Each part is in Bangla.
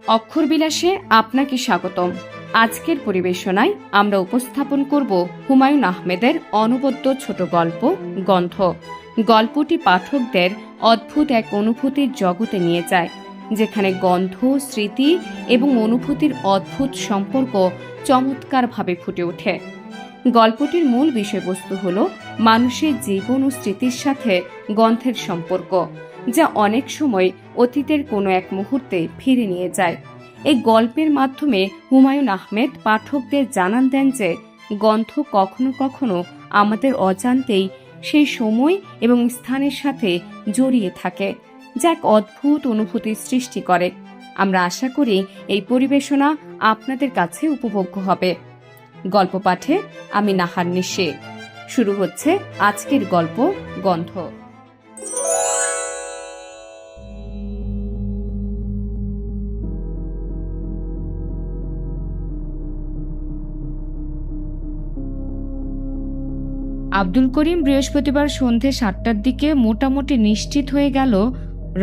অক্ষরবিলাসে আপনাকে স্বাগতম। আজকের পরিবেশনায় আমরা উপস্থাপন করব হুমায়ুন আহমেদের অনবদ্য ছোট গল্প গন্ধ। গল্পটি পাঠকদের অদ্ভুত এক অনুভূতির জগতে নিয়ে যায়, যেখানে গন্ধ, স্মৃতি এবং অনুভূতির অদ্ভুত সম্পর্ক চমৎকারভাবে ফুটে ওঠে। গল্পটির মূল বিষয়বস্তু হল মানুষের জীবন ও স্মৃতির সাথে গন্ধের সম্পর্ক, যা অনেক সময় অতীতের কোনো এক মুহূর্তে ফিরে নিয়ে যায়। এই গল্পের মাধ্যমে হুমায়ুন আহমেদ পাঠকদের জানান দেন যে গন্ধ কখনো কখনো আমাদের অজান্তেই সেই সময় এবং স্থানের সাথে জড়িয়ে থাকে, যা এক অদ্ভুত অনুভূতির সৃষ্টি করে। আমরা আশা করি এই পরিবেশনা আপনাদের কাছে উপভোগ্য হবে। গল্প পাঠে আমি নাহার নিশে। শুরু হচ্ছে আজকের গল্প গন্ধ। আব্দুল করিম বৃহস্পতিবার সন্ধে 7টার দিকে মোটামুটি নিশ্চিত হয়ে গেল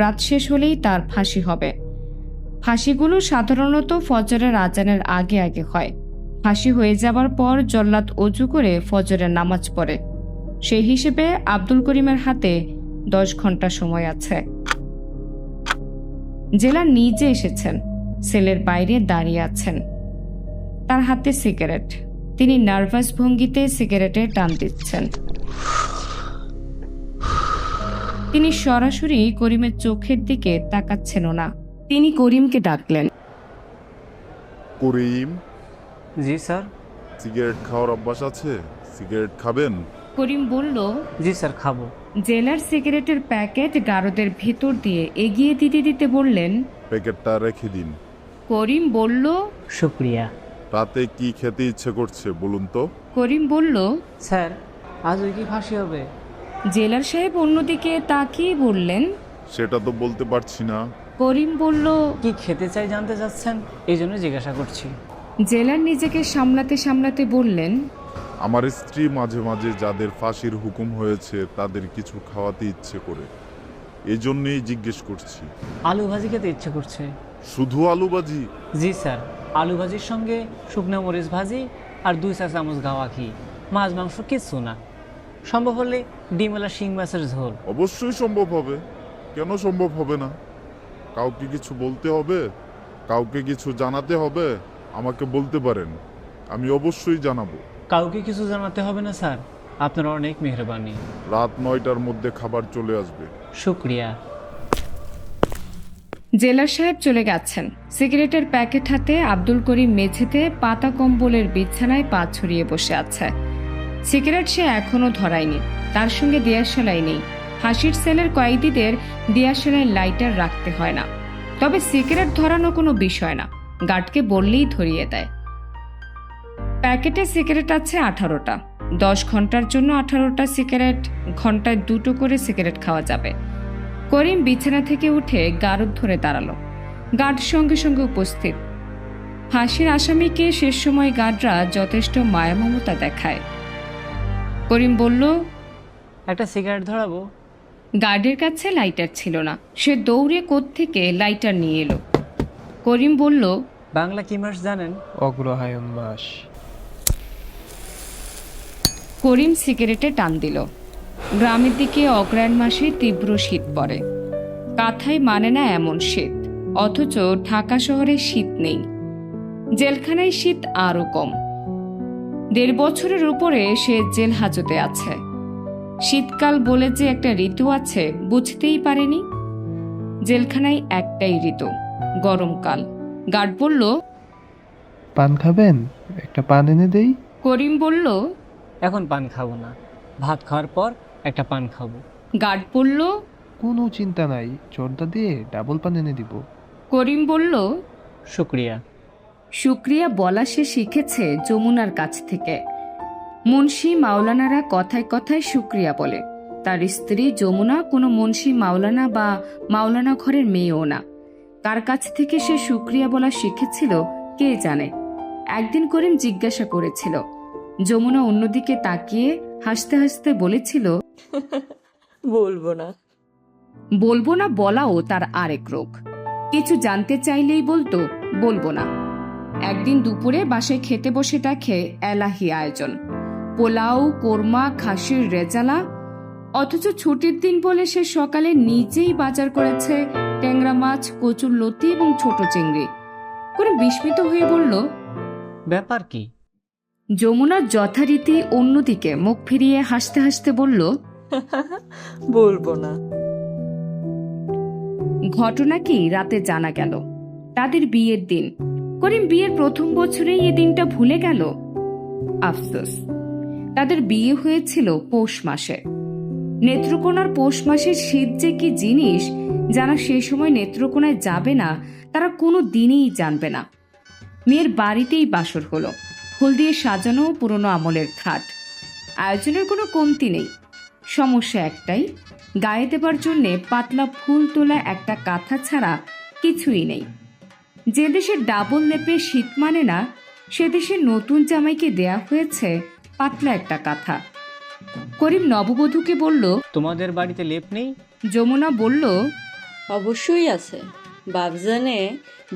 রাত শেষ হলেই তার ফাঁসি হবে। ফাঁসিগুলো সাধারণত ফজরের আজানের আগে আগে হয়। ফাঁসি হয়ে যাবার পর জল্লাদ অজু করে ফজরের নামাজ পড়ে। সেই হিসেবে আব্দুল করিমের হাতে 10 ঘন্টা সময় আছে। জেলার নিজে এসেছেন, সেলের বাইরে দাঁড়িয়ে আছেন, তার হাতে সিগারেট। তিনি নার্ভাস ভঙ্গিতে সিগারেটে টান দিচ্ছেন। তিনি সরাসরি করিমের চোখের দিকে তাকাচ্ছেনও না। তিনি করিমকে ডাকলেন। করিম, জি স্যার। সিগারেট খাওয়ার অভ্যাস আছে? সিগারেট খাবেন? করিম বলল, জি স্যার, খাবো। জেলার সিগারেটের প্যাকেট গারদের ভেতর দিয়ে এগিয়ে দিতে দিতে বললেন, প্যাকেটটা রেখে দিন। করিম বলল, শুক্রিয়া। রাতে কি খেতে ইচ্ছে করছে বলুন তো? করিম বলল, স্যার, আজ ওই কি ফাঁসি হবে? জেলার সাহেব অন্যদিকে তাকিয়ে বললেন, সেটা তো বলতে পারছি না। করিম বলল, কি খেতে চাই জানতে চাচ্ছেন, এই জন্য জিজ্ঞাসা করছি। জেলার নিজেকে সামলাতে সামলাতে বললেন, আমার স্ত্রী মাঝে মাঝে যাদের ফাঁসির হুকুম হয়েছে তাদের কিছু খাওয়াতে ইচ্ছে করে, এই জন্যই জিজ্ঞেস করছি। আলু ভাজি খেতে ইচ্ছে করছে। শুধু আলু ভাজি? জি স্যার, আলু ভাজির সঙ্গে শুকনো মরিচ ভাজি আর 2 চা চামচ গাওয়া ঘি, মাছ মাংস কিচ্ছু না। সম্ভব হলে ডিমওয়ালা শিং মাছের ঝোল। অবশ্যই সম্ভব হবে, কেন সম্ভব হবে না? কাউকে কিছু বলতে হবে, কাউকে কিছু জানাতে হবে? আমাকে বলতে পারেন, আমি অবশ্যই জানাবো। কাউকে কিছু জানাতে হবে না স্যার, আপনার অনেক মেহরবানি। রাত 9টার মধ্যে খাবার চলে আসবে। শুক্রিয়া। জেলার সাহেব চলে গেছেন। সিগারেটের প্যাকেট হাতে আব্দুল করিম মেঝেতে পাতা কম্বলের বিছানায় পা ছড়িয়ে বসে আছে। সিগারেট সে এখনো ধরায়নি, তার সঙ্গে দিয়াশালাই নেই। ফাঁসির সেলের কয়েদিদের দিয়াশালায় লাইটার রাখতে হয় না, তবে সিগারেট ধরানো কোনো বিষয় না, গার্ডকে বললেই ধরিয়ে দেয়। প্যাকেটে সিগারেট আছে 18টা। 10 ঘন্টার জন্য 18টা সিগারেট, ঘন্টায় 2টো করে সিগারেট খাওয়া যাবে। করিম বিছানা থেকে উঠে গারদ ধরে দাঁড়ালো। গার্ড সঙ্গে সঙ্গে উপস্থিত। ফাঁসির আসামিকে শেষ সময় গার্ডরা যথেষ্ট মায়া মমতা দেখায়। করিম বলল, একটা সিগারেট ধরাবো? গার্ডের কাছে লাইটার ছিল না। সে দৌড়ে কোত্থেকে লাইটার নিয়ে এলো। করিম বলল, বাংলা কি মাস জানেন? অগ্রহায়ণ মাস। করিম সিগারেটে টান দিল। গ্রামের দিকে অগ্রহায়ণ মাসে তীব্র শীত পড়ে। কাঁথায় মানে না এমন শীত, অথচ ঢাকা শহরে শীত নেই। জেলখানায় শীত আরও কম। 1.5 বছরের উপরে সে জেল হাজতে আছে। শীতকাল বলে যে একটা ঋতু আছে বুঝতেই পারেনি। জেলখানায় একটাই ঋতু, গরমকাল। গার্ড বলল, পান খাবেন? একটা পান এনে দেই? করিম বলল, এখন পান খাবো না, ভাত খাওয়ার পর একটা পান খাবো। গার্ড বলল, কোনো চিন্তা নাই, জর্দা দিয়ে ডাবল পান এনে দিব। করিম বলল, শুক্রিয়া। শুক্রিয়া বলা সে শিখেছে যমুনার কাছ থেকে। মুন্সি মাওলানারা কথায় কথায় শুক্রিয়া বলে। তার স্ত্রী যমুনা কোনো মুন্সি মাওলানা বা মাওলানা ঘরের মেয়েও না। কার কাছ থেকে সে শুক্রিয়া বলা শিখেছিল কে জানে। একদিন করিম জিজ্ঞাসা করেছিল। যমুনা অন্যদিকে তাকিয়ে হাসতে হাসতে বলেছিল, বলবো না। বলবো না বলাও তার আরেক রোগ। কিছু জানতে চাইলেই বলতো বলবো না। একদিন দুপুরে বাসায় খেতে বসে দেখে এলাহি আয়োজন, পোলাও, কোরমা, খাসির রেজালা। অথচ ছুটির দিন বলে সে সকালে নিজেই বাজার করেছে ট্যাংরা মাছ, কচুর লতি এবং ছোট চিংড়ি। করে বিস্মিত হয়ে বলল, ব্যাপার কি? যমুনা যথারীতি অন্যদিকে মুখ ফিরিয়ে হাসতে হাসতে বলল, বলবো না। ঘটনা কি রাতে জানা গেল তাদের বিয়ের দিন। করিম বিয়ের প্রথম বছরেই এ দিনটা ভুলে গেল। আফসোস, তাদের বিয়ে হয়েছিল পৌষ মাসে। নেত্রকোনার পৌষ মাসের শীত যে কি জিনিস, যারা সে সময় নেত্রকোনায় যাবে না তারা কোনো দিনই জানবে না। মেয়ের বাড়িতেই বাসর হলো, ফুল দিয়ে সাজানো পুরনো আমলের খাট। আয়োজনের কোনো কমতি নেই। সমস্যা একটাই, গায়ে দেবার জন্যে পাতলা ফুল তোলা একটা কাঁথা ছাড়া কিছুই নেই। যে দেশে ডাবল লেপে শীত মানে না, সে দেশে নতুন জামাইকে দেয়া হয়েছে পাতলা একটা কাঁথা। করিম নববধূকে বলল, তোমাদের বাড়িতে লেপ নেই? যমুনা বলল, অবশ্যই আছে। বাপজানে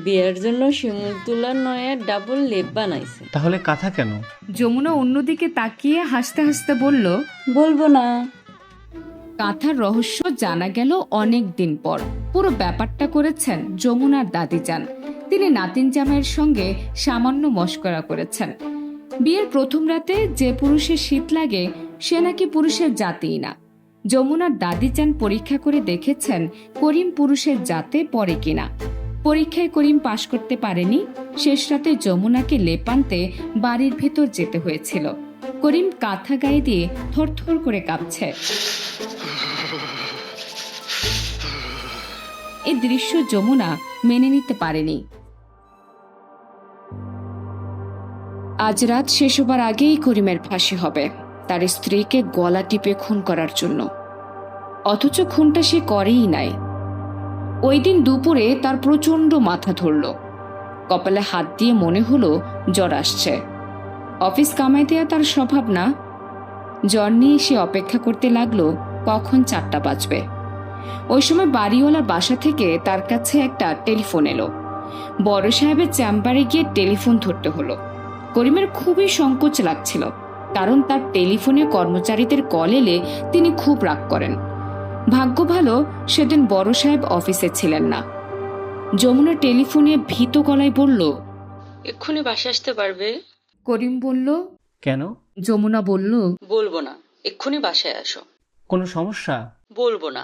বিয়ের জন্য শিমুল তুলার নয়া ডাবল লেপ বানাইছে। তাহলে কাঁথা কেন? যমুনা অন্যদিকে তাকিয়ে হাসতে হাসতে বলল, বলবো না। কাঁথার রহস্য জানা গেল অনেক দিন পর। পুরো ব্যাপারটা করেছেন যমুনার দাদিজান। তিনি নাতিন জামাইয়ের সঙ্গে সামান্য মশকরা করেছেন। বিয়ের প্রথম রাতে যে পুরুষের শীত লাগে সে নাকি পুরুষের জাতিই না। যমুনার দাদিজান পরীক্ষা করে দেখেছেন করিম পুরুষের জাতে পড়ে কিনা। পরীক্ষায় করিম পাশ করতে পারেনি। শেষ রাতে যমুনাকে লেপ আনতে বাড়ির ভেতর যেতে হয়েছিল। করিম কাঁথা গায়ে দিয়ে থরথর করে কাঁপছে। এই দৃশ্য যমুনা মেনে নিতে পারেনি। আজ রাত শেষ হবার আগেই করিমের ফাঁসি হবে, তার স্ত্রীকে গলা টিপে খুন করার জন্য। অথচ খুনটা সে করেই নাই। ওই দিন দুপুরে তার প্রচন্ড মাথা ধরল। কপালে হাত দিয়ে মনে হলো জ্বর আসছে। অফিস কামাই দেয়া তার স্বভাব না। জ্বর নিয়ে সে অপেক্ষা করতে লাগলো কখন 4টা বাজবে। ওই সময় বাড়িওয়ালার বাসা থেকে তার কাছে একটা টেলিফোন এলো। বড় সাহেবের চেম্বারে গিয়ে টেলিফোন ধরতে হলো। করিমের খুবই সংকোচ লাগছিল, কারণ তার টেলিফোনে কর্মচারীদের কল এলে তিনি খুব রাগ করেন। ভাগ্য ভালো সেদিন বড় সাহেব অফিসে ছিলেন না। যমুনা টেলিফোনে ভীত গলায় বলল, এক্ষুনি বাসায় আসতে পারবে? করিম বলল, কেন? যমুনা বলল, বলবো না, এক্ষুনি বাসায় আসো। কোনো সমস্যা? বলবো না।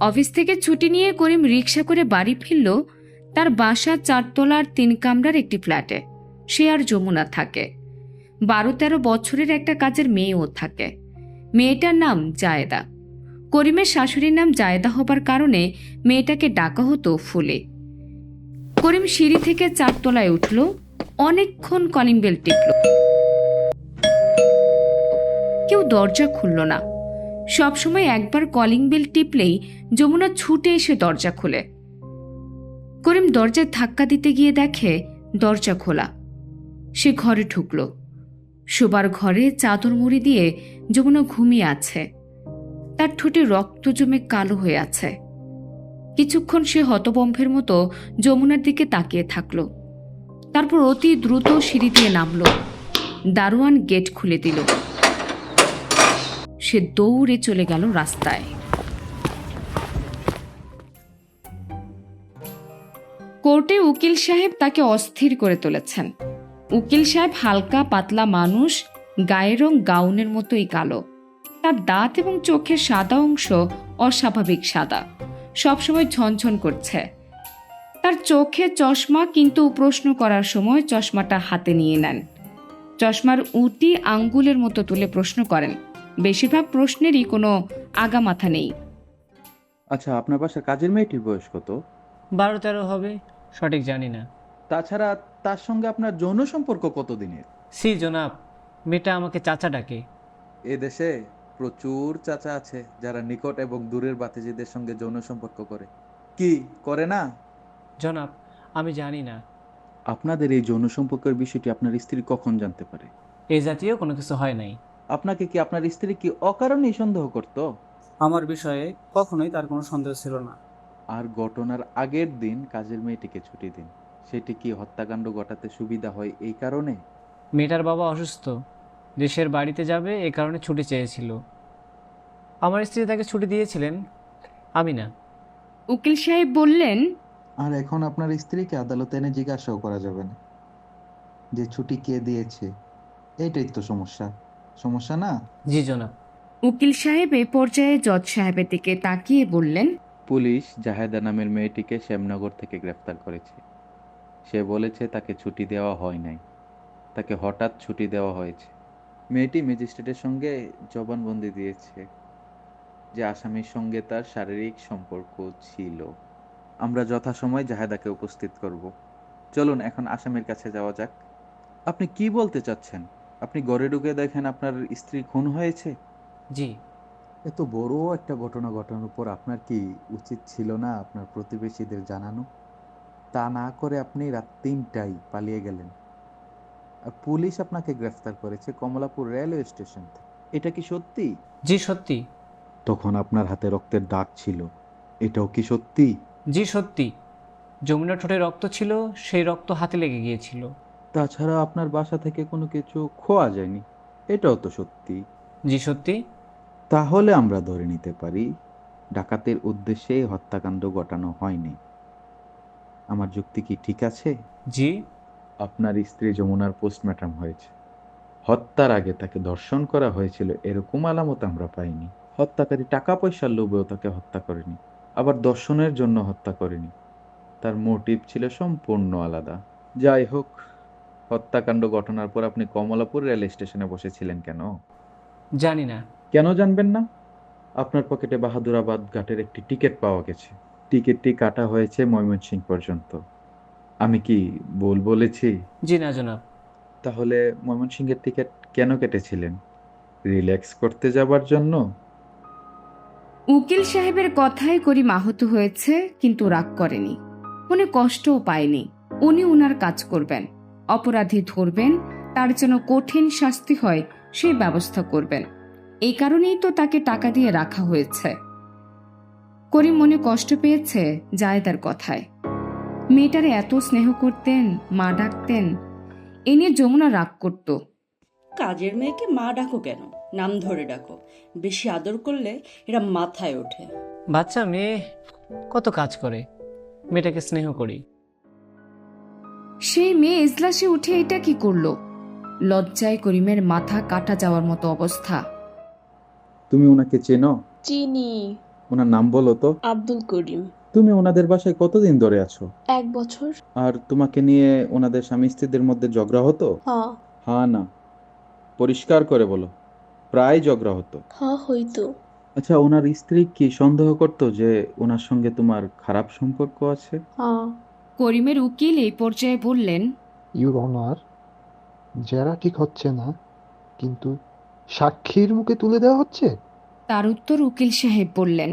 অফিস থেকে ছুটি নিয়ে করিম রিক্সা করে বাড়ি ফিরল। তার বাসা 4 তলার 3 কামরার একটি ফ্ল্যাটে। সে আর যমুনা থাকে। 12-13 বছরের একটা কাজের মেয়েও থাকে। মেয়েটার নাম জায়েদা। করিমের শাশুড়ির নাম জায়েদা হবার কারণে মেয়েটাকে ডাকা হতো ফুলে। করিম সিঁড়ি থেকে 4 তলায় উঠল। অনেকক্ষণ কলিং বেল টিপল, কেউ দরজা খুলল না। সবসময় একবার কলিং বেল টিপলেই যমুনা ছুটে এসে দরজা খুলে। করিম দরজায় ধাক্কা দিতে গিয়ে দেখে দরজা খোলা। সে ঘরে ঢুকল। শোবার ঘরে চাদর মুড়ি দিয়ে যমুনা ঘুমিয়ে আছে। তার ঠোঁটে রক্ত জমে কালো হয়ে আছে। কিছুক্ষণ সে হতবম্বের মতো যমুনার দিকে তাকিয়ে থাকল। তারপর অতি দ্রুত সিঁড়ি দিয়ে নামল। দারোয়ান গেট খুলে দিল। সে দৌড়ে চলে গেল রাস্তায়। কোর্টে উকিল সাহেব তাকে অস্থির করে তুলেছেন। উকিল সাহেব হালকা পাতলা মানুষ, গায়ের রং গাউনের মতোই কালো। তার দাঁত এবং চোখের সাদা অংশ অস্বাভাবিক সাদা, সবসময় ঝনঝন করছে। তার চোখে চশমা, কিন্তু প্রশ্ন করার সময় চশমাটা হাতে নিয়ে নেন। চশমার উটি আঙ্গুলের মতো তুলে প্রশ্ন করেন। বেশিরভাগ প্রশ্নেরই কোনো আগামাথা নেই। আচ্ছা, আপনার বাসার কাজের মেয়েটির বয়স কত? 12-13 হবে, সঠিক জানি না। তাছাড়া তার সঙ্গে আপনার যৌন সম্পর্ক কতদিনের? সি জনাব, মেয়েটা আমাকে চাচা ডাকে। এ দেশে প্রচুর চাচা আছে যারা নিকট এবং দূরের ভাতিজিদের সঙ্গে যৌন সম্পর্ক করে। কি করে না? জনাব, আমি জানি না। আপনাদের এই যৌন সম্পর্কের বিষয়টি আপনার স্ত্রী কখন জানতে পারে? এই জাতীয় কোনো কিছু হয় নাই। আপনাকে কি আপনার স্ত্রী কি অকারণেই সন্দেহ করত? আমার বিষয়ে কখনোই তার কোনো সন্দেহ ছিল না। আর ঘটনার আগের দিন কাজের মেয়েটিকে ছুটি দিন। সেটি কি হত্যাকাণ্ড ঘটাতে সুবিধা হয় এই কারণে? মেয়েটার বাবা অসুস্থ, দেশের বাড়িতে যাবে, এ কারণে ছুটি চেয়েছিল। আমার স্ত্রী তাকে ছুটি দিয়েছিলেন, আমি না। উকিল সাহেব বললেন, আর এখন আপনার স্ত্রীকে আদালতে এনে জিজ্ঞাসাও করা যাবে না যে ছুটি কে দিয়েছে। এইটাই তো সমস্যা, সমস্যা না? জি জনাব। উকিল সাহেব এ পর্যায়ে জজ সাহেবের দিকে তাকিয়ে বললেন, পুলিশ জাহেদা নামের মেয়েটিকে শ্যামনগর থেকে গ্রেফতার করেছে। সে বলেছে তাকে ছুটি দেওয়া হয় নাই, তাকে হঠাৎ ছুটি দেওয়া হয়েছে। মেয়েটি ম্যাজিস্ট্রেটের সঙ্গে জবানবন্দি দিয়েছে যে আসামির সঙ্গে তার শারীরিক সম্পর্ক ছিল। আমরা যথাসময়ে জাহেদাকে উপস্থিত করব। চলুন এখন আসামির কাছে যাওয়া যাক। আপনি কি বলতে চাচ্ছেন? আপনি ঘরে ঢুকে দেখেন আপনার স্ত্রী খুন হয়েছে? জি। এত বড় একটা ঘটনা ঘটানোর পর আপনার কি উচিত ছিল না আপনার প্রতিবেশীদের জানানো? তা না করে আপনি রাত 3টায় পালিয়ে গেলেন, আর পুলিশ আপনাকে গ্রেফতার করেছে কমলাপুর রেলওয়ে স্টেশন থেকে। এটা কি সত্যি? জি সত্যি। তখন আপনার হাতে রক্তের দাগ ছিল, এটাও কি সত্যি? জি সত্যি। যমুনার ঠোঁটে রক্ত ছিল, সেই রক্ত হাতে লেগে গিয়েছিল। তাছাড়া আপনার বাসা থেকে কোনো কিছু খোয়া যায়নি, এটাও তো সত্যি। জি সত্যি। তাহলে আমরা ধরে নিতে পারি ডাকাতের উদ্দেশ্যে এই হত্যাকাণ্ড ঘটানো হয়নি। আমার যুক্তি কি ঠিক আছে? জি। আপনার স্ত্রী যমুনার পোস্টমর্টম হয়েছে, হত্যার আগে তাকে ধর্ষণ করা হয়েছিল এরকম আলামত আমরা পাইনি। হত্যাকারী টাকা পয়সার লোভেও তাকে হত্যা করেনি, আবার দর্শনের জন্য হত্যা করেনি। তার মোটিভ ছিল সম্পূর্ণ আলাদা। যাই হোক, হত্যাকাণ্ড ঘটনার পর আপনি কমলাপুর রেল স্টেশনে বসেছিলেন কেন? জানি না। কেন জানবেন না? আপনার পকেটে বাহাদুরাবাদ ঘাটের একটি টিকিট পাওয়া গেছে। টিকিটটি কাটা হয়েছে ময়মনসিংহ পর্যন্ত। আমি কি ভুল বলেছি? জি না জনাব। তাহলে ময়মনসিংহের টিকিট কেন কেটেছিলেন? রিল্যাক্স করতে যাবার জন্য? উকিল সাহেবের কথায় করিম আহত হয়েছে, কিন্তু রাগ করেনি, উনি কষ্টও পায়নি। উনি উনার কাজ করবেন, অপরাধী ধরবেন, তার জন্য কঠিন শাস্তি হয় সেই ব্যবস্থা করবেন। এই কারণেই তো তাকে টাকা দিয়ে রাখা হয়েছে। করিম মনে কষ্ট পেয়েছে জায়েদার কথায়। মেয়েটারে এত স্নেহ করতেন, মা ডাকতেন, এ নিয়ে যমুনা রাগ করত। কাজের মেয়েকে মা ডাকো কেন? নাম ধরে ডাকো। বেশি আদর করলে এরা মাথায় ওঠে। বাচ্চা মেয়ে কত কাজ করে, মেয়েটাকে স্নেহ করি। সেই মেয়ে এজলাসে উঠে এটা কি করলো? লজ্জায় করিমের মাথা কাটা যাওয়ার মতো অবস্থা। তুমি ওনাকে চেনো? চিনি। ওনার নাম বলো তো। আব্দুল করিম। তুমি ওনাদের বাসায় কতদিন ধরে আছো? 1 বছর। আর তোমাকে নিয়ে ওনাদের স্বামী স্ত্রীদের মধ্যে ঝগড়া হতো? হ্যাঁ। হ্যাঁ না, পরিষ্কার করে বলো। প্রায় ঝগড়া হতো। হ্যাঁ হইতো। আচ্ছা, ওনার স্ত্রী কি সন্দেহ করতো যে ওনার সঙ্গে তোমার খারাপ সম্পর্ক আছে? হ্যাঁ। করিমের উকিল এই পর্যায়ে বললেন, ইউর অনার, জেরা ঠিক হচ্ছে না, কিন্তু সাক্ষীর মুখে তুলে দেওয়া হচ্ছে। তার উত্তর উকিল সাহেব বললেন,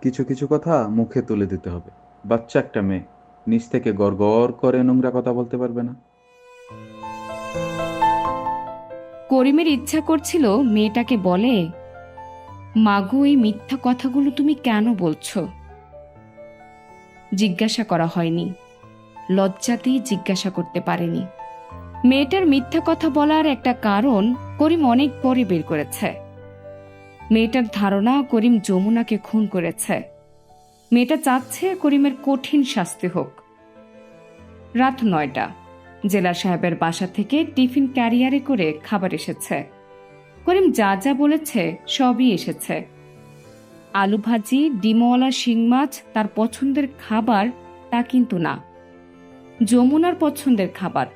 কিছু কিছু কথা মুখে তুলে দিতে হবে। বাচ্চা একটা মেয়ে, নিজ থেকে গড় করে নোংরা কথা বলতে পারবে না। করিমের ইচ্ছা করছিল মেয়েটাকে বলে, মাগো এই মিথ্যা কথাগুলো তুমি কেন বলছো? জিজ্ঞাসা করা হয়নি, লজ্জাতেই জিজ্ঞাসা করতে পারেনি। মেয়েটার মিথ্যা কথা বলার একটা কারণ করিম অনেক পরে বের করেছে। মেয়েটার ধারণা করিম যমুনাকে খুন করেছে। মেয়েটা চাচ্ছে করিমের কঠিন শাস্তি হোক। রাত 9টা, জেলার সাহেবের বাসা থেকে টিফিন ক্যারিয়ারে করে খাবার এসেছে। করিম যা যা বলেছে সবই এসেছে। আলু ভাজি, ডিমওয়ালা শিং মাছ তার পছন্দের খাবার তা কিন্তু না, যমুনার পছন্দের খাবার।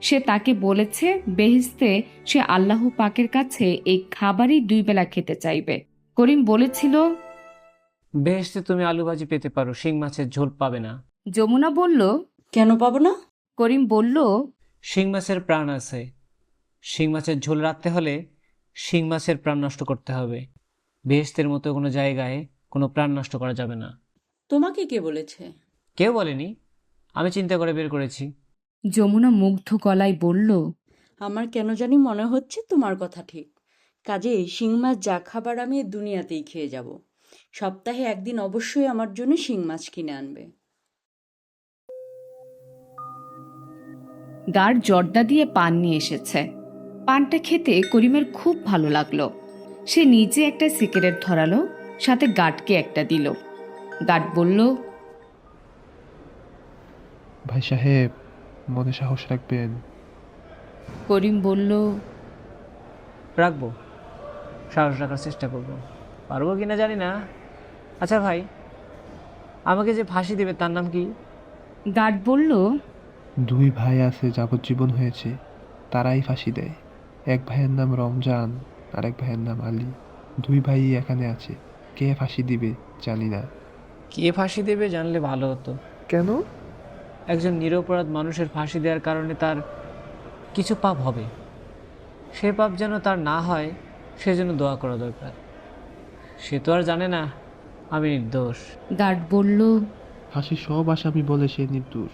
সে তাকে বলেছে বেহেশতে সে আল্লাহ পাকের কাছে এই খাবারই 2 বেলা খেতে চাইবে। করিম বলেছিল, বেহেশতে তুমি আলু ভাজি পেতে পারো, শিং মাছের ঝোল পাবে না। যমুনা বলল, কেন পাবো না? করিম বলল, শিং মাছের প্রাণ আছে, শিং মাছের ঝোল রাখতে হলে শিং মাছের প্রাণ নষ্ট করতে হবে। বেহেশতের মতো কোনো জায়গায় কোনো প্রাণ নষ্ট করা যাবে না। তোমাকে কে বলেছে? কেউ বলেনি, আমি চিন্তা করে বের করেছি। যমুনা মুগ্ধ গলায় বলল, আমার কেন জানি মনে হচ্ছে তোমার কথা ঠিক। কাজেই শিং মাছ যা খাবার আমি এ দুনিয়াতেই খেয়ে যাব। সপ্তাহে একদিন অবশ্যই আমার জন্য শিং মাছ কিনে আনবে। গার্ড জর্দা দিয়ে পান নিয়ে এসেছে। পানটা খেতে করিমের খুব ভালো লাগলো। সে নিজে একটা সিগারেট ধরালো, সাথে গার্ডকে একটা দিল। গার্ড বলল, ভাই সাহেব, মনে সাহস রাখবেন। করিম বলল, রাখবো, সাহস রাখার চেষ্টা করব। পারবো কি না জানি না। আচ্ছা ভাই, আমাকে যে ফাঁসি দেবে তার নাম কি? গার্ড বলল, 2 ভাই আছে, যাবজ্জীবন হয়েছে, তারাই ফাঁসি দেয়। এক ভাইয়ের নাম রমজান, আর এক ভাইয়ের নাম আলী। 2 ভাই এখানে আছে, কে ফাঁসি দিবে জানি না। কে ফাঁসি দেবে জানলে ভালো হতো। কেন? একজন নিরপরাধ মানুষের ফাঁসি দেওয়ার কারণে তার কিছু পাপ হবে, সে পাপ যেন তার না হয় সেজন্য দোয়া করা দরকার। সে তো আর জানে না আমি নির্দোষ। গার্ড বলল, ফাঁসি সব আসামি বলে সে নির্দোষ।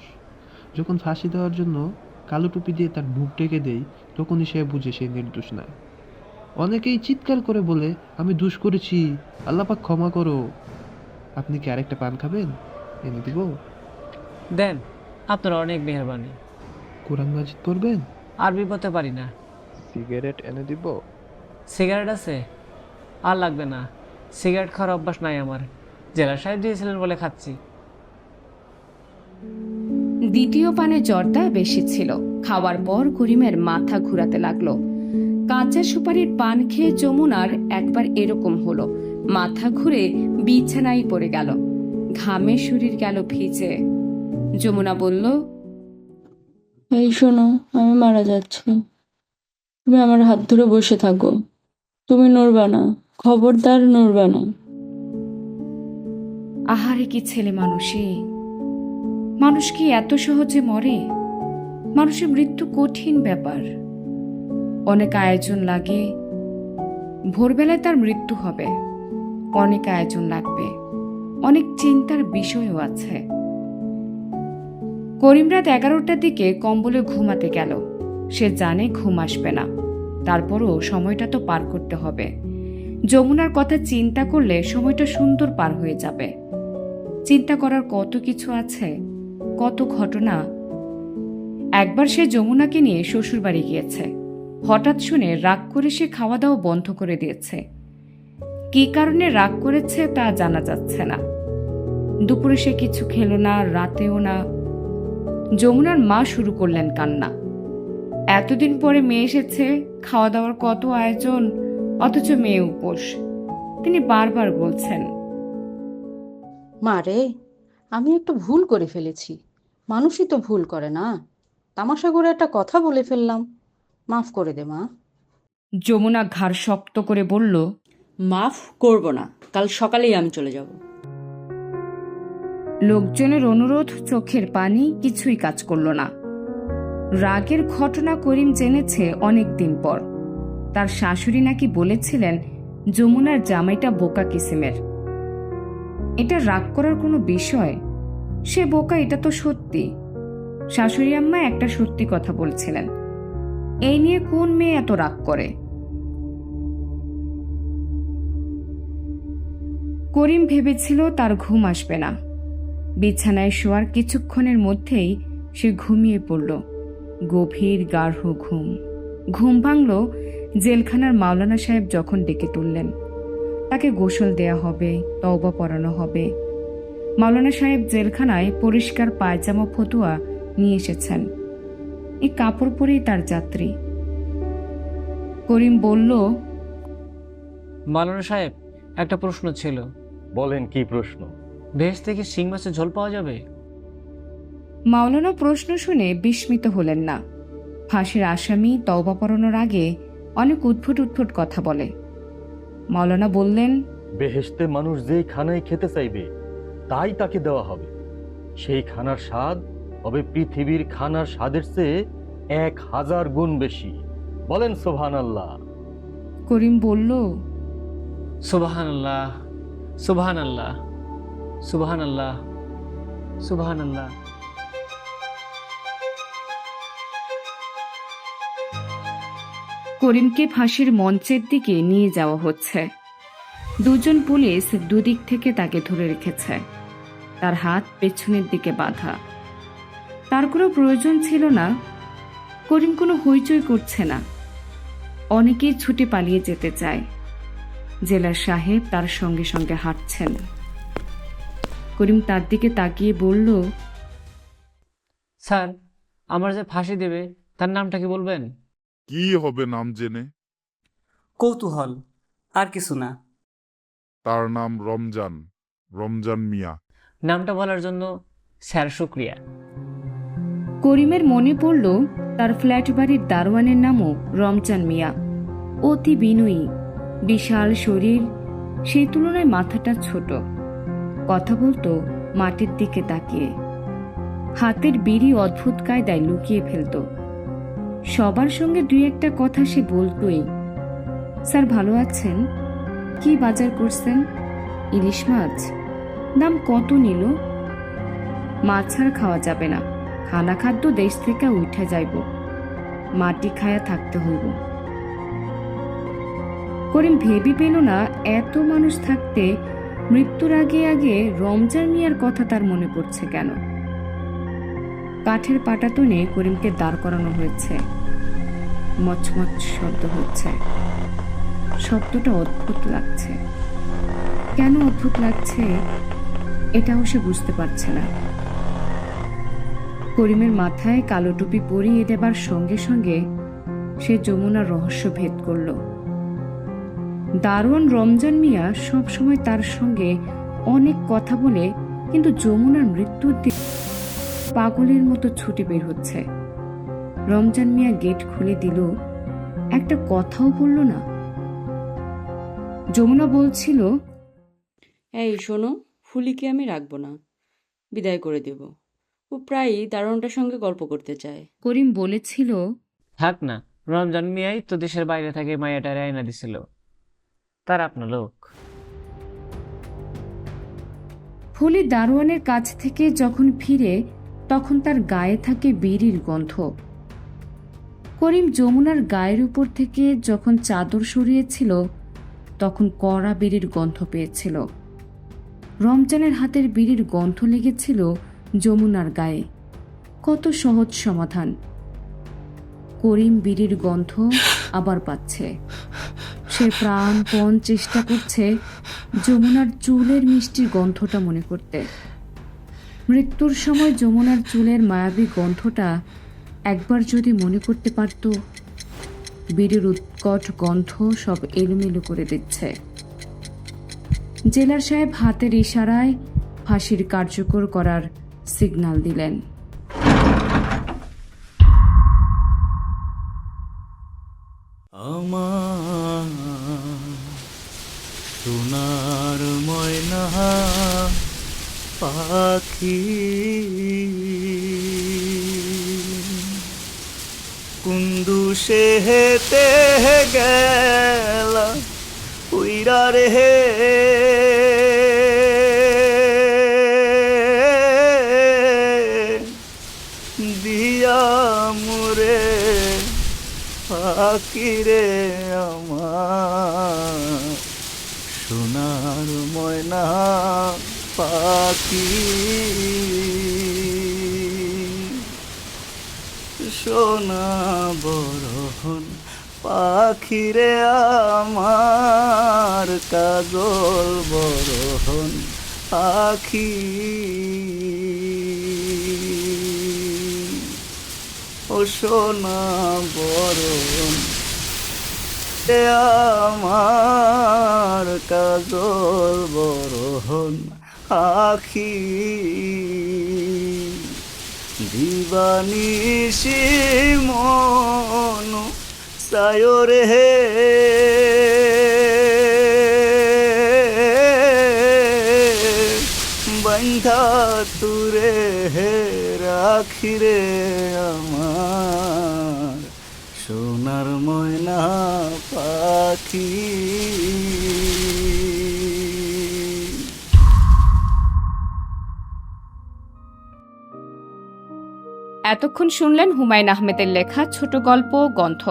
যখন ফাঁসি দেওয়ার জন্য কালো টুপি দিয়ে তার মুখ ঢেকে দেয়, তখনই সে বুঝে সে নির্দোষ না। অনেকেই চিৎকার করে বলে, আমি দোষ করেছি, আল্লাহ পাক ক্ষমা করো। আপনি কি আরেকটা পান খাবেন? এনে দিব। দেন, আপনার অনেক মেহরবানি। কোরআন মাজিদ পড়বেন? আরবি বলতে পারি না। সিগারেট এনে দিব। সিগারেট আছে? আর লাগবে না, সিগারেট খাওয়ার অভ্যাস নাই আমার। জেলা সাহেব দিয়েছিলেন বলে খাচ্ছি। দ্বিতীয় পানে জর্দা বেশি ছিল। খাওয়ার পর করিমের মাথা ঘুরাতে লাগলো। কাঁচা সুপারির পান খেয়ে যমুনার একবার এরকম হলো, মাথা ঘুরে বিছানায় পড়ে গেল। ঘামে শরীর গেল ভিজে। যমুনা বলল, এই শোনো, আমি মারা যাচ্ছি। তুমি আমার হাত ধরে বসে থাকো, তুমি নড়বা না, খবরদার নড়বা না। আহারে কি ছেলে মানুষই! মানুষ কি এত সহজে মরে? মানুষের মৃত্যু কঠিন ব্যাপার, অনেক আয়োজন লাগে। ভোরবেলায় তার মৃত্যু হবে, অনেক আয়োজন লাগবে, অনেক চিন্তার বিষয়ও আছে। করিম রাত 11টার দিকে কম্বলে ঘুমাতে গেল। সে জানে ঘুম আসবে না, তারপরও সময়টা তো পার করতে হবে। যমুনার কথা চিন্তা করলে সময়টা সুন্দর পার হয়ে যাবে। চিন্তা করার কত কিছু আছে, কত ঘটনা। একবার সে যমুনাকে নিয়ে শ্বশুরবাড়ি গিয়েছে। হঠাৎ শুনে রাগ করে সে খাওয়া দাওয়া বন্ধ করে দিয়েছে। কী কারণে রাগ করেছে তা জানা যাচ্ছে না। দুপুরে সে কিছু খেলো না, রাতেও না। যমুনার মা শুরু করলেন কান্না। এতদিন পরে মেয়ে এসেছে, খাওয়া দাওয়ার কত আয়োজন, অথচ মেয়ে উপোস। তিনি বারবার বলছেন, মা রে, আমি একটু ভুল করে ফেলেছি। মানুষই তো ভুল করে না, তামাশা করে একটা কথা বলে ফেললাম, মাফ করে দে মা। যমুনা ঘাড় শক্ত করে বলল, মাফ করব না, কাল সকালেই আমি চলে যাব। লোকজনের অনুরোধ, চোখের পানি কিছুই কাজ করল না। রাগের ঘটনা করিম জেনেছে অনেক দিন পর। তার শাশুড়ি নাকি বলেছিলেন যমুনার জামাইটা বোকা কিসিমের। এটা রাগ করার কোনো বিষয়? সে বোকা, এটা তো সত্যি। শাশুড়ি আম্মা একটা সত্যি কথা বলছিলেন। এই নিয়ে কোন মেয়ে এত রাগ করে? করিম ভেবেছিল তার ঘুম আসবে না। বিছানায় শোয়ার কিছুক্ষণের মধ্যেই সে ঘুমিয়ে পড়ল। গভীর গাঢ় ঘুম। ঘুম ভাঙল জেলখানার মাওলানা সাহেব যখন ডেকে তুললেন। তাকে গোসল দেয়া হবে, তওবা পড়ানো হবে। মাওলানা সাহেব জেলখানায় পরিষ্কার পায়জামা ফতুয়া নিয়ে এসেছেন। এই কাপড় পরেই তার যাত্রী। করিম বলল, মাওলানা সাহেব, একটা প্রশ্ন ছিল। বলেন, কি প্রশ্ন? ভেজ থেকে শিং মাছের ঝোল পাওয়া যাবে? মাওলানা প্রশ্ন শুনে বিস্মিত হলেন না। ফাঁসির আসামি তওবা পড়ানোর আগে অনেক উদ্ভট উদ্ভট কথা বলে। মাওলানা বললেন, বেহেশতে মানুষ যেই খানায় খেতে চাইবে তাই তাকে দেওয়া হবে। সেই খানার স্বাদ হবে পৃথিবীর খানার স্বাদের চেয়ে 1000 গুণ বেশি। বলেন সুবহানাল্লাহ। করিম বলল, সুবহানাল্লাহ, সুবহানাল্লাহ, সুবহানাল্লাহ, সুবহানাল্লাহ। করিমকে ফাঁসির মঞ্চের দিকে নিয়ে যাওয়া হচ্ছে। দুজন পুলিশ দুদিক থেকে তাকে ধরে রেখেছে। তার হাত পেছনের দিকে বাঁধা। তার কোনো প্রয়োজন ছিল না। করিম কোনো হইচই করছে না। অনেকেই ছুটে পালিয়ে যেতে চায়। জেলার সাহেব তার সঙ্গে সঙ্গে হাঁটছেন। করিম তার দিকে তাকিয়ে বলল, স্যার, আমার যে ফাঁসি দেবে তার নামটা কি বলবেন? কি হবে নাম জেনে? কৌতূহল, আর কিছু না। তার নাম রমজান, রমজান মিয়া। নামটা বলার জন্য স্যার শুক্রিয়া। করিমের মনে পড়ল তার ফ্ল্যাট বাড়ির দারোয়ানের নামও রমজান মিয়া। অতি বিনয়ী, বিশাল শরীর, সেই তুলনায় মাথাটা ছোট। কথা বলতো মাটির দিকে তাকিয়ে। হাতের বিড়ি অদ্ভুত কায়দায় লুকিয়ে ফেলত। সবার সঙ্গে দুই একটা কথা সে বলতোই। স্যার ভালো আছেন? কি বাজার করছেন? ইলিশ মাছ? দাম কত নিল? মাছ আর খাওয়া যাবে না, খানা খাদ্য দেশ থেকে উঠে যাইব, মাটি খায়া থাকতে হইব। করিম ভেবে পেল না এত মানুষ থাকতে মৃত্যুর আগে আগে রমজান মিয়ার কথা তার মনে পড়ছে কেন। কাঠের পাটাতনে করিমকে দাঁড় করানো হয়েছে। মচমচ শব্দ হচ্ছে। শব্দটা অদ্ভুত লাগছে। কেন অদ্ভুত লাগছে এটাও সে বুঝতে পারছে না। করিমের মাথায় কালো টুপি পরিয়ে দেবার সঙ্গে সঙ্গে সে যমুনার রহস্য ভেদ করল। দারোয়ান রমজান মিয়া সবসময় তার সঙ্গে অনেক কথা বলে, কিন্তু যমুনার মৃত্যুর দিন পাগলের মতো ছুটে বের হচ্ছে। রমজান মিয়া গেট খুলে দিল, একটা কথাও বলল না। যমুনা বলছিল, এই শোনো, ফুলিকে আমি রাখবো না, বিদায় করে দেব। ও প্রায়ই দারোয়ানটার সঙ্গে গল্প করতে চায়। করিম বলেছিল, থাক না, রমজান মিয়াই তো দেশের বাইরে থেকে মায়াটারে আয়না দিছিল, তার আপনার লোক। ফুলি দারোয়ানের কাছ থেকে যখন ফিরে তখন তার গায়ে থাকে বিড়ির গন্ধ। করিম যমুনার গায়ের উপর থেকে যখন চাদর সরিয়েছিল তখন কড়া বিড়ির গন্ধ পেয়েছিল। রমজানের হাতের বিড়ির গন্ধ লেগেছিল যমুনার গায়ে। কত সহজ সমাধান। করিম বিড়ির গন্ধ আবার পাচ্ছে। সে প্রাণপণ চেষ্টা করছে যমুনার চুলের মিষ্টি গন্ধটা মনে করতে। মৃত্যুর সময় যমুনার চুলের মায়াবী গন্ধটা একবার যদি মনে করতে পারত। বিড়ির উৎকট গন্ধ সব এলোমেলো করে দিচ্ছে। জেলার সাহেব হাতের ইশারায় ফাঁসির কার্যকর করার সিগন্যাল দিলেন। আমার সোনার ময়না পাখি কুন্দুসে হেতে গেলা উইরা রে দিয়া মুরে পাখিরে আমার সোনার ময়না পাখি সোনা বরহন পাখিরে আমার কাজল বরহন পাখি ও সোনা বরণ আমার কাজল বরহন আখি দিবানিশি মন সায়রে হে বন্ধা তুরে হে রাখিরে আমার সোনার ময়না পাখি। এতক্ষণ শুনলেন হুমায়ুন আহমেদের লেখা ছোট গল্প গন্ধ।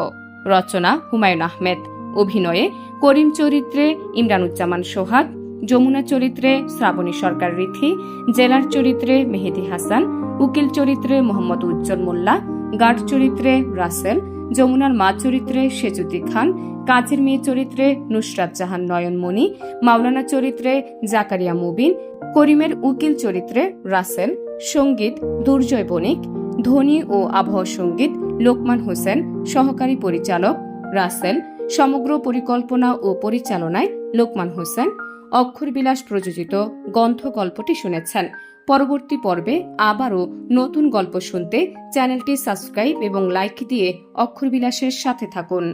রচনা হুমায়ুন আহমেদ। অভিনয়ে করিম চরিত্রে ইমরানুজ্জামান সোহাগ, যমুনা চরিত্রে শ্রাবণী সরকার রিথি, জেলার চরিত্রে মেহেদী হাসান, উকিল চরিত্রে মোহাম্মদ উজ্জ্বল মোল্লা, গার্ড চরিত্রে রাসেল, যমুনার মা চরিত্রে সেজুদ্দি খান, কাজের মেয়ে চরিত্রে নুসরাত জাহান নয়নমণি, মাওলানা চরিত্রে জাকারিয়া মুবিন, করিমের উকিল চরিত্রে রাসেল, সঙ্গীত দুর্জয় বণিক, ধ্বনি ও আবহ সঙ্গীত লোকমান হোসেন, সহকারী পরিচালক রাসেল, সমগ্র পরিকল্পনা ও পরিচালনায় লোকমান হোসেন। অক্ষরবিলাস প্রযোজিত গ্রন্থ গল্পটি শুনেছেন। পরবর্তী পর্বে আবারও নতুন গল্প শুনতে চ্যানেলটি সাবস্ক্রাইব এবং লাইক দিয়ে অক্ষরবিলাসের সাথে থাকুন।